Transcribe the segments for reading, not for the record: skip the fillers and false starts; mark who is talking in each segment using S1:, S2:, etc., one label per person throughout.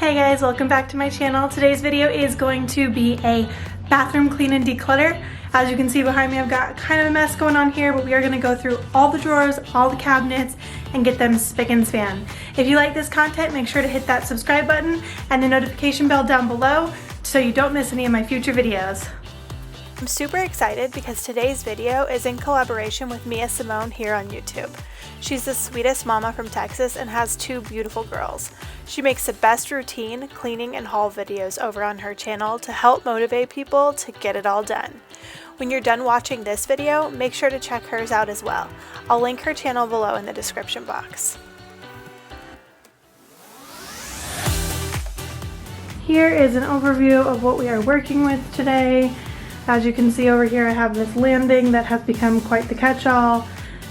S1: Hey guys, welcome back to my channel. Today's video is going to be a bathroom clean and declutter. As you can see behind me, I've got kind of a mess going on here, but we are going to go through all the drawers, all the cabinets, and get them spick and span. If you like this content, make sure to hit that subscribe button and the notification bell down below so you don't miss any of my future videos. I'm super excited because today's video is in collaboration with Mia Simone here on YouTube. She's the sweetest mama from Texas and has two beautiful girls. She makes the best routine, cleaning, and haul videos over on her channel to help motivate people to get it all done. When you're done watching this video, make sure to check hers out as well. I'll link her channel below in the description box. Here is an overview of what we are working with today. As you can see over here, I have this landing that has become quite the catch-all.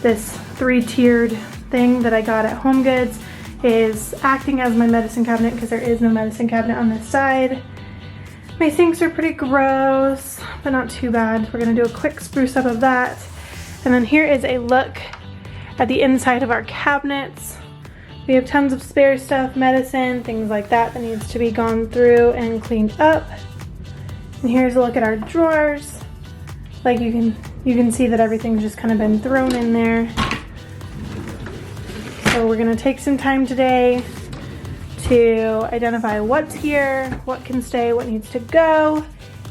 S1: This three-tiered thing that I got at HomeGoods is acting as my medicine cabinet because there is no medicine cabinet on this side. My sinks are pretty gross, but not too bad. We're gonna do a quick spruce up of that. And then here is a look at the inside of our cabinets. We have tons of spare stuff, medicine, things like that that needs to be gone through and cleaned up. And here's a look at our drawers. Like you can see that everything's just kind of been thrown in there. So we're gonna take some time today to identify what's here, what can stay, what needs to go,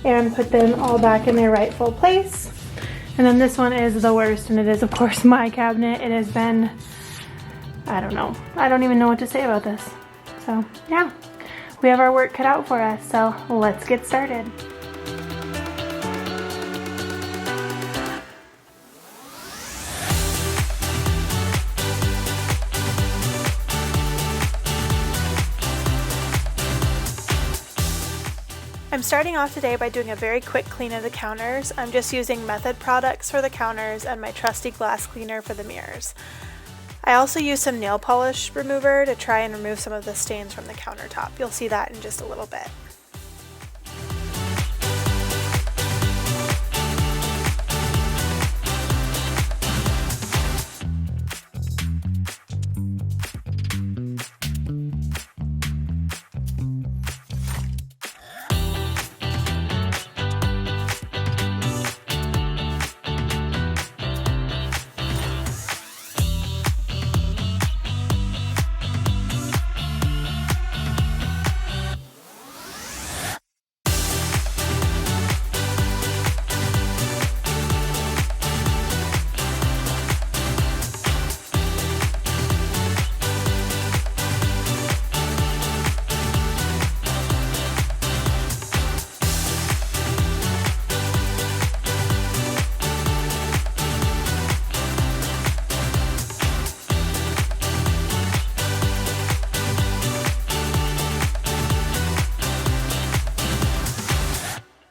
S1: and put them all back in their rightful place. And then this one is the worst, and it is of course my cabinet. It has been, I don't know. I don't even know what to say about this. So yeah, we have our work cut out for us, so let's get started. I'm starting off today by doing a very quick clean of the counters. I'm just using Method products for the counters and my trusty glass cleaner for the mirrors. I also use some nail polish remover to try and remove some of the stains from the countertop. You'll see that in just a little bit.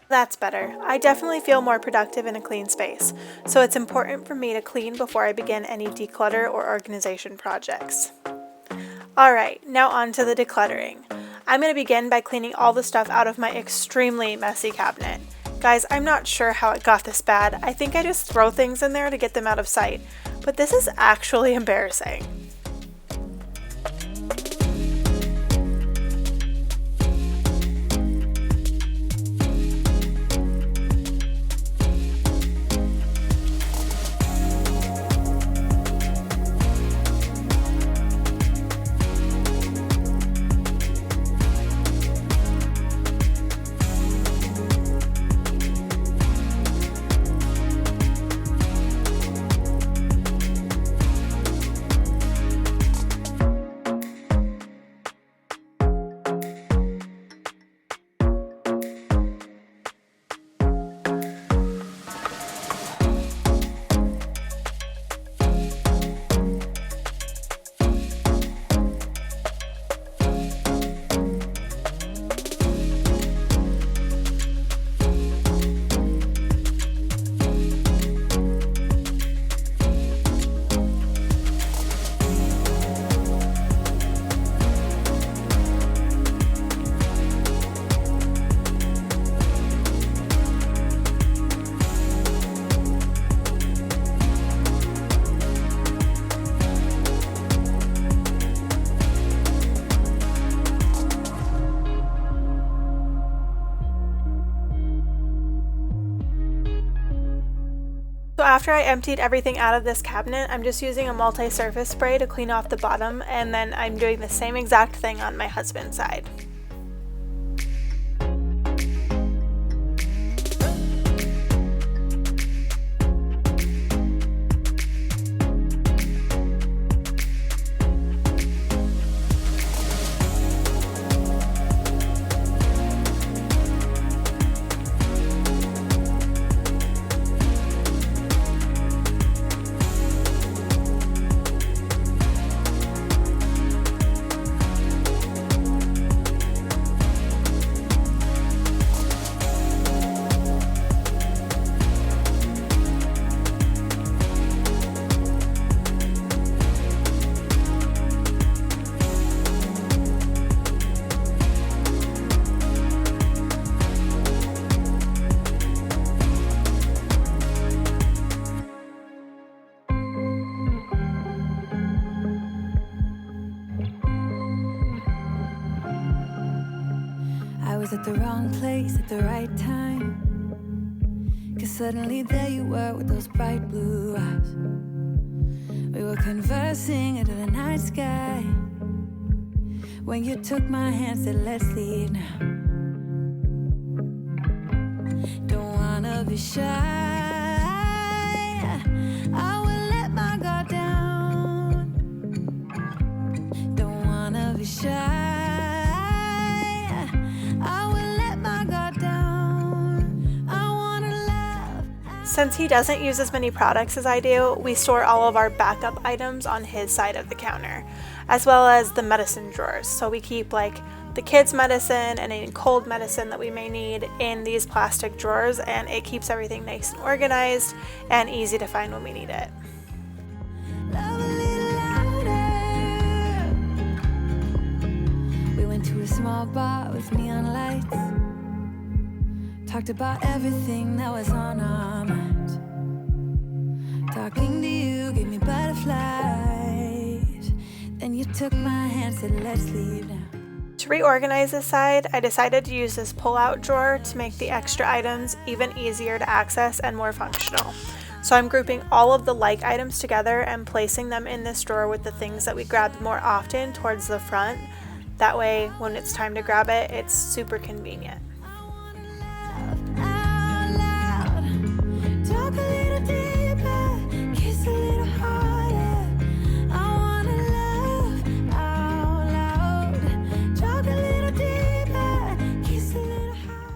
S1: That's better. I definitely feel more productive in a clean space, so it's important for me to clean before I begin any declutter or organization projects. Alright, now on to the decluttering. I'm going to begin by cleaning all the stuff out of my extremely messy cabinet. Guys, I'm not sure how it got this bad. I think I just throw things in there to get them out of sight, but this is actually embarrassing. After I emptied everything out of this cabinet, I'm just using a multi-surface spray to clean off the bottom, and then I'm doing the same exact thing on my husband's side.
S2: I was at the wrong place at the right time, 'cause suddenly there you were with those bright blue eyes. We were conversing under the night sky, when you took my hand, said let's leave now. Don't wanna be shy, I will let my guard down. Don't wanna be shy,
S1: Since he doesn't use as many products as I do, we store all of our backup items on his side of the counter, as well as the medicine drawers. So we keep like the kids' medicine and any cold medicine that we may need in these plastic drawers, and it keeps everything nice and organized and easy to find when we need it.
S2: We went to a small bar with neon lights, talked about everything that was on our mind. Talking to you gave me butterflies. Then you took my hand, said let's leave now.
S1: To reorganize this side, I decided to use this pull-out drawer to make the extra items even easier to access and more functional. So I'm grouping all of the like items together and placing them in this drawer with the things that we grabbed more often towards the front. That way, when it's time to grab it, it's super convenient.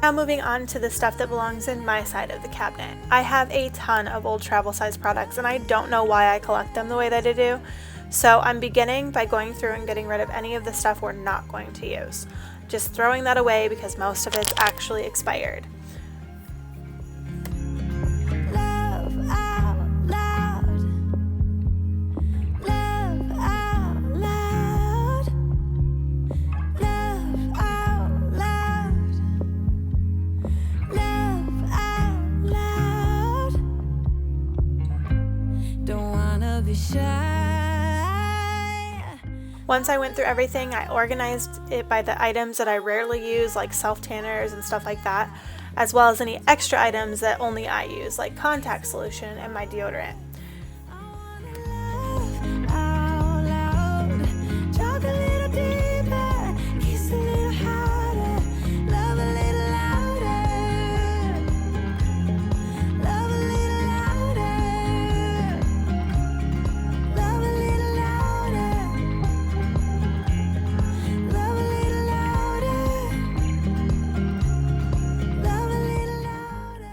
S1: Now moving on to the stuff that belongs in my side of the cabinet. I have a ton of old travel size products, and I don't know why I collect them the way that I do. So I'm beginning by going through and getting rid of any of the stuff we're not going to use. Just throwing that away because most of it's actually expired. Once I went through everything, I organized it by the items that I rarely use, like self-tanners and stuff like that, as well as any extra items that only I use, like contact solution and my deodorant.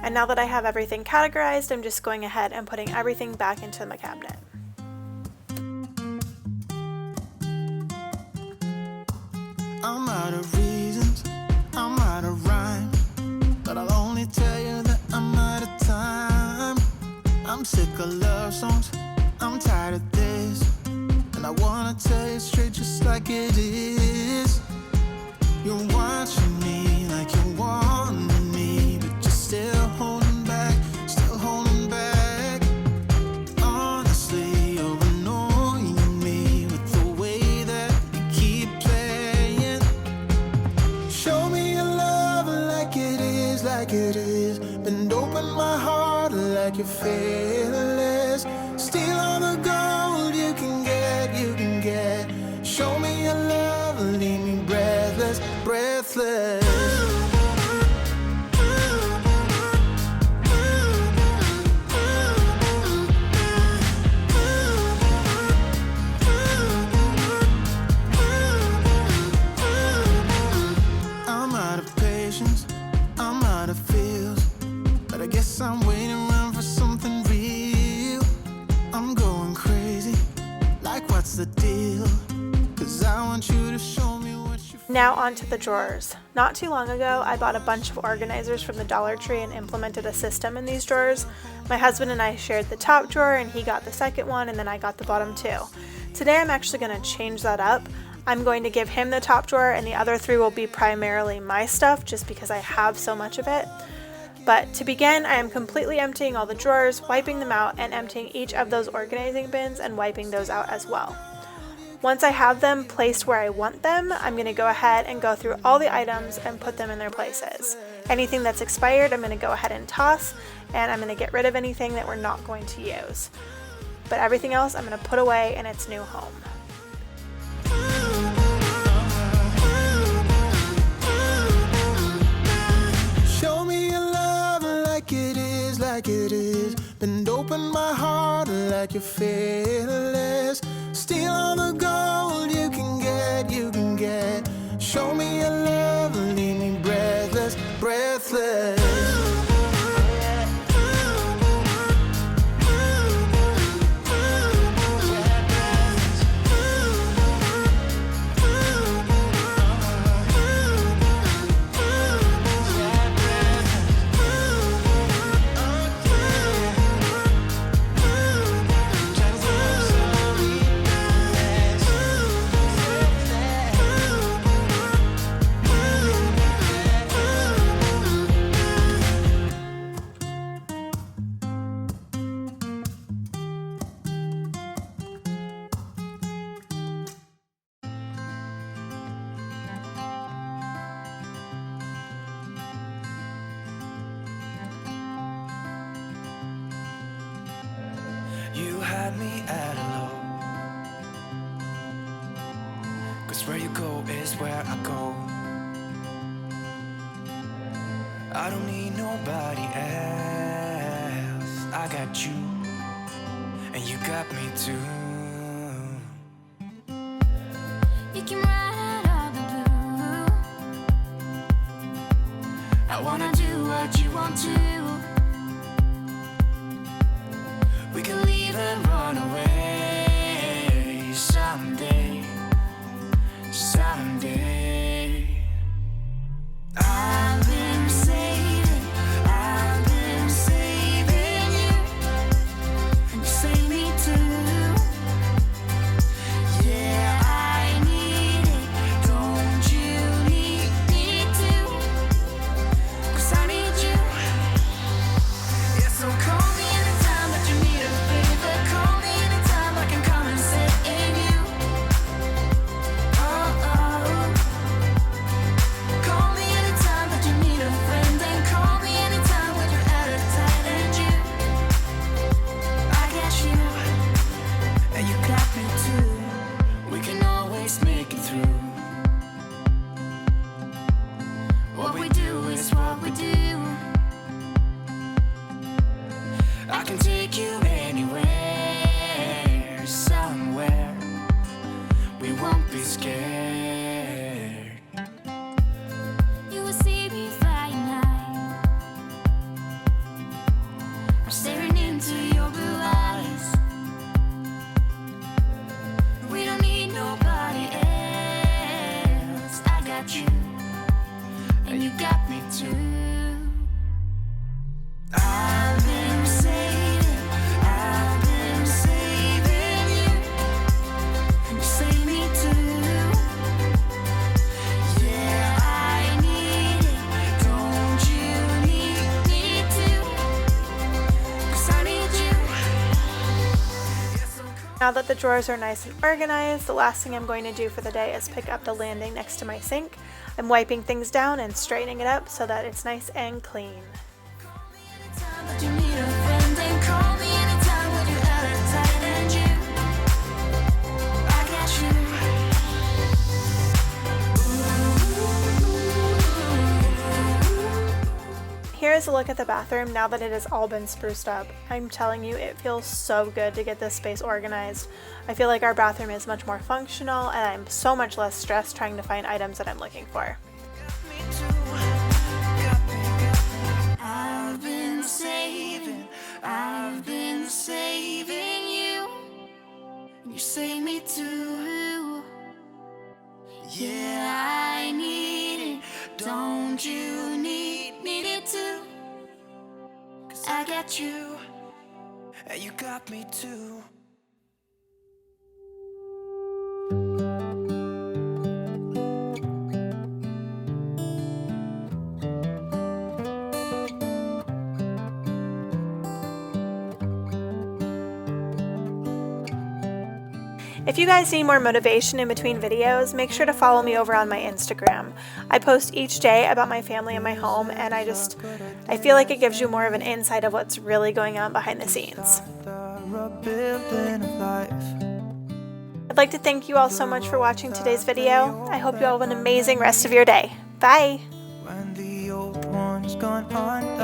S1: And now that I have everything categorized, I'm just going ahead and putting everything back into my cabinet.
S3: I'm out of reasons, I'm out of rhyme, but I'll only tell you that I'm out of time. I'm sick of love songs, I'm tired of this, and I wanna tell you straight just like it is. You're watching me like you want me, but you're still holding back, still holding back. Honestly, you're annoying me with the way that you keep playing. Show me your love like it is, like it is. Bend open my heart like like you're fearless. Steal all the gold you can get, you can get. Show me your love, leave me breathless, breathless. I'm out of patience, I'm out of feels, but I guess I'm waiting around for something real. I'm going crazy, like what's the deal? 'Cause I want you to show me what you feel.
S1: Now onto the drawers. Not too long ago, I bought a bunch of organizers from the Dollar Tree and implemented a system in these drawers. My husband and I shared the top drawer, and he got the second one, and then I got the bottom two. Today I'm actually going to change that up. I'm going to give him the top drawer, and the other three will be primarily my stuff, just because I have so much of it. But to begin, I am completely emptying all the drawers, wiping them out, and emptying each of those organizing bins and wiping those out as well. Once I have them placed where I want them, I'm going to go ahead and go through all the items and put them in their places. Anything that's expired, I'm going to go ahead and toss, and I'm going to get rid of anything that we're not going to use. But everything else I'm going to put away in its new home.
S3: Show me your love like it is, like it is. Bend open my heart like you're fearless. Steal all the gold you can get, you can get. Show me your love, leave me breathless, breathless.
S4: You had me at a low, 'cause where you go is where I go. I don't need nobody else. I got you, and you got me too.
S2: You came right out of the blue. I wanna do what you want to. We can leave and run away someday, someday. I've been saving you, and you save me too. Yeah, I need it, don't you need me too? 'Cause I need you. Yeah, so call me anytime that you need a favor. Call me anytime I can come and sit in you. Oh, oh. Call me anytime that you need a friend. And call me anytime when you're out of tight and you. I got you, and you got me too. We can always make it through. What we do is what we do. I can take you anywhere, somewhere. We won't be scared. You will see me flying high. I'm staring into your blue eyes. We don't need nobody else. I got you, and you got me too. I've been saving you, and you save me too. Yeah, I need it, don't you need me too? 'Cause I need you.
S1: Now that the drawers are nice and organized, the last thing I'm going to do for the day is pick up the landing next to my sink. I'm wiping things down and straightening it up so that it's nice and clean.
S2: Anytime that you need a friend.
S1: guys a look at the bathroom now that it has all been spruced up. I'm telling you, it feels so good to get this space organized. I feel like our bathroom is much more functional and I'm so much less stressed trying to find items that I'm looking for.
S3: I've been saving you. You save me too. Yeah, I need it. Don't you need it too? 'Cause I got you,
S4: and you got me too.
S1: If you guys need more motivation in between videos, make sure to follow me over on my Instagram. I post each day about my family and my home, and I feel like it gives you more of an insight of what's really going on behind the scenes. I'd like to thank you all so much for watching today's video. I hope you all have an amazing rest of your day. Bye!
S3: when the old one's gone on.